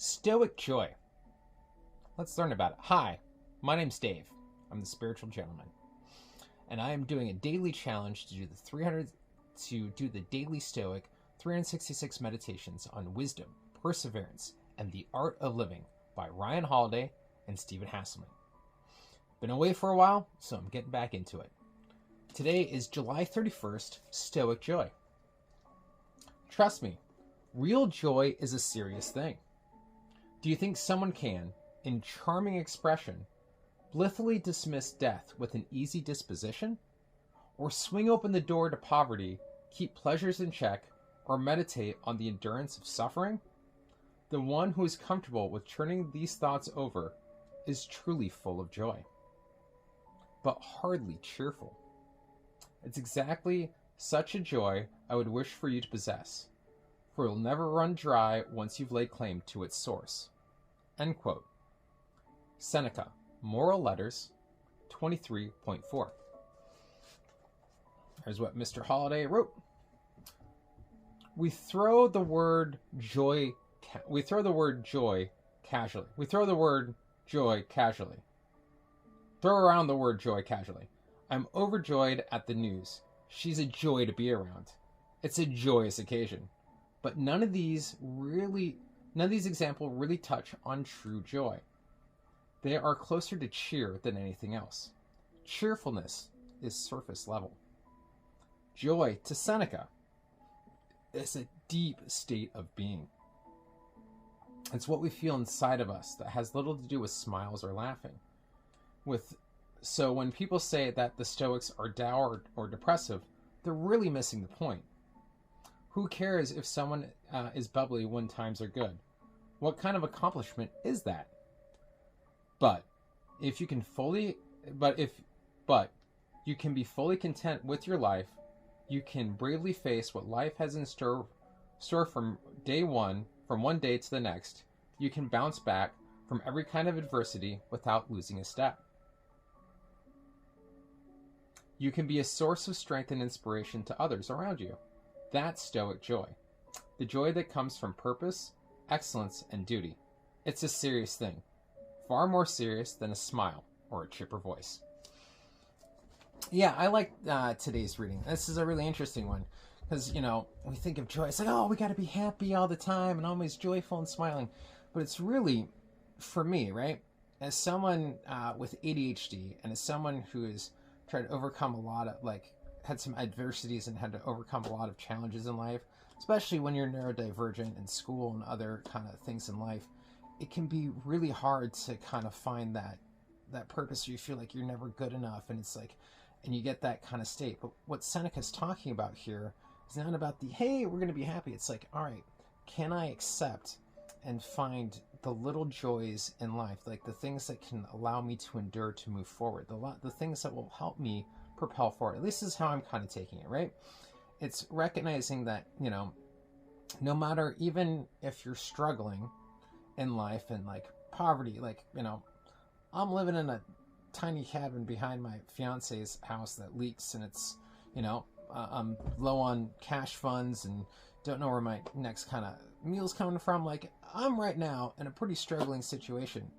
Stoic Joy. Let's learn about it. Hi, my name's Dave. I'm the spiritual gentleman. And I am doing a daily challenge to do the daily Stoic 366 meditations on wisdom, perseverance, and the art of living by Ryan Holiday and Stephen Hasselman. Been away for a while, so I'm getting back into it. Today is July 31st, Stoic Joy. Trust me, real joy is a serious thing. Do you think someone can, in charming expression, blithely dismiss death with an easy disposition? Or swing open the door to poverty, keep pleasures in check, or meditate on the endurance of suffering? The one who is comfortable with turning these thoughts over is truly full of joy, but hardly cheerful. It's exactly such a joy I would wish for you to possess, for it will never run dry once you've laid claim to its source. End quote. Seneca, Moral Letters 23.4. Here's what Mr. Holiday wrote. We throw the word joy casually. Throw around the word joy casually. I'm overjoyed at the news. She's a joy to be around. It's a joyous occasion. But none of these examples really touch on true joy. They are closer to cheer than anything else. Cheerfulness is surface level. Joy, to Seneca, is a deep state of being. It's what we feel inside of us that has little to do with smiles or laughing. So when people say that the Stoics are dour or depressive, they're really missing the point. Who cares if someone is bubbly when times are good? What kind of accomplishment is that? But you can be fully content with your life, you can bravely face what life has in store from one day to the next. You can bounce back from every kind of adversity without losing a step. You can be a source of strength and inspiration to others around you. That's Stoic joy. The joy that comes from purpose, excellence, and duty. It's a serious thing. Far more serious than a smile or a chipper voice. Yeah, I like today's reading. This is a really interesting one because, we think of joy. It's like, oh, we got to be happy all the time and always joyful and smiling. But it's really, for me, right, as someone with ADHD and as someone who has tried to overcome a lot of, had some adversities and had to overcome a lot of challenges in life, especially when you're neurodivergent in school and other kind of things in life, it can be really hard to kind of find that purpose where you feel like you're never good enough, and it's like, and you get that kind of state. But what Seneca's talking about here is not about hey, we're going to be happy. It's like, all right, can I accept and find the little joys in life, like the things that can allow me to endure, to move forward, the things that will help me propel forward. At least this is how I'm kind of taking it, right? It's recognizing that, no matter, even if you're struggling in life and poverty, I'm living in a tiny cabin behind my fiance's house that leaks, and it's, I'm low on cash funds and don't know where my next kind of meal's coming from. I'm right now in a pretty struggling situation,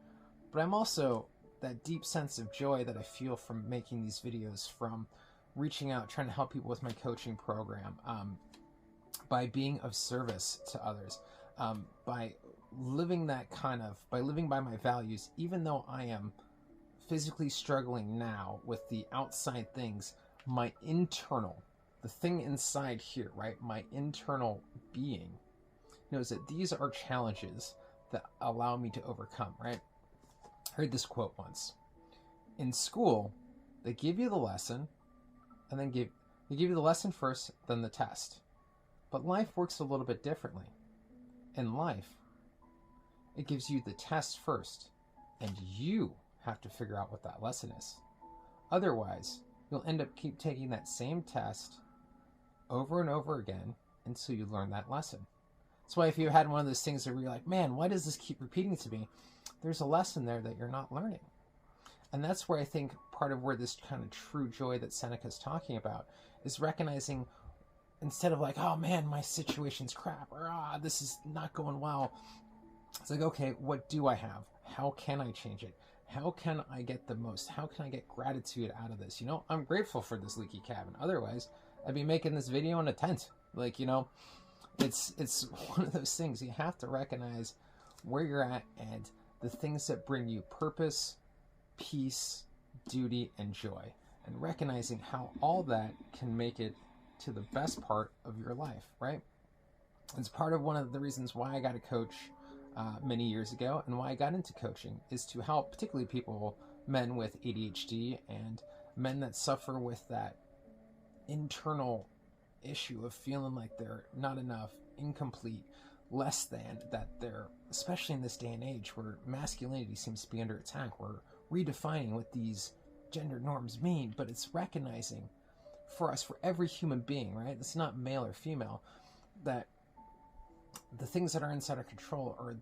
but I'm also that deep sense of joy that I feel from making these videos, from reaching out, trying to help people with my coaching program, by being of service to others, by living by my values, even though I am physically struggling now with the outside things, my internal, the thing inside here, right? My internal being knows that these are challenges that allow me to overcome, right? I heard this quote once. In school, they give you the lesson and then they give you the lesson first, then the test. But life works a little bit differently. In life, it gives you the test first, and you have to figure out what that lesson is. Otherwise, you'll end up keep taking that same test over and over again until you learn that lesson. That's why if you had one of those things where you're like, man, why does this keep repeating to me? There's a lesson there that you're not learning. And that's where I think part of where this kind of true joy that Seneca's talking about is recognizing, instead of oh man, my situation's crap, or this is not going well, It's like, okay, what do I have? How can I change it? How can I get the most? How can I get gratitude out of this? I'm grateful for this leaky cabin. Otherwise, I'd be making this video in a tent. Like, it's one of those things. You have to recognize where you're at and the things that bring you purpose, peace, duty, and joy. And recognizing how all that can make it to the best part of your life, right? It's part of one of the reasons why I got a coach many years ago, and why I got into coaching is to help particularly people, men with ADHD and men that suffer with that internal issue of feeling like they're not enough, incomplete, less than, that they're, especially in this day and age where masculinity seems to be under attack, we're redefining what these gender norms mean, but it's recognizing for us, for every human being, right? It's not male or female, that the things that are inside our control are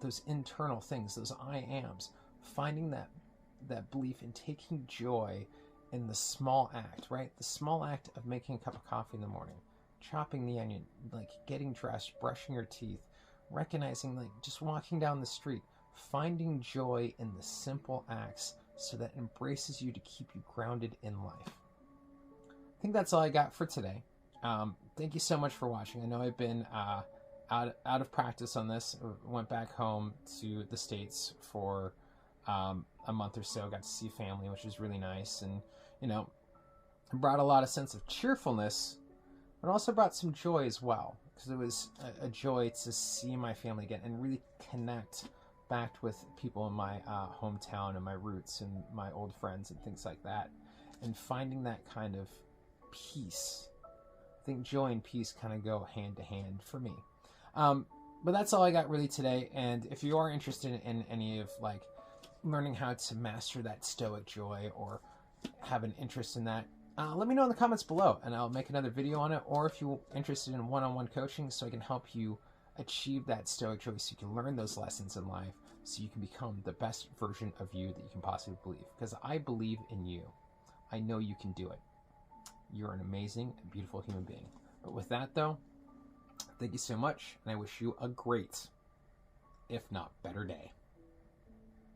those internal things, those I ams. Finding that belief in taking joy in the small act, right? The small act of making a cup of coffee in the morning, chopping the onion, like getting dressed, brushing your teeth, recognizing, like just walking down the street, finding joy in the simple acts so that it embraces you to keep you grounded in life. I think that's all I got for today. Thank you so much for watching. I know I've been out of practice on this. Went back home to the States for a month or so. Got to see family, which was really nice, and brought a lot of sense of cheerfulness, but also brought some joy as well, because it was a joy to see my family again and really connect back with people in my hometown and my roots and my old friends and things like that, and finding that kind of peace. I think joy and peace kind of go hand to hand for me. But that's all I got really today. And if you are interested in any of like learning how to master that Stoic joy, or have an interest in that, let me know in the comments below and I'll make another video on it. Or if you're interested in one-on-one coaching so I can help you achieve that Stoic joy, so you can learn those lessons in life, so you can become the best version of you that you can possibly believe. Because I believe in you. I know you can do it. You're an amazing and beautiful human being. But with that though, thank you so much, and I wish you a great, if not better, day.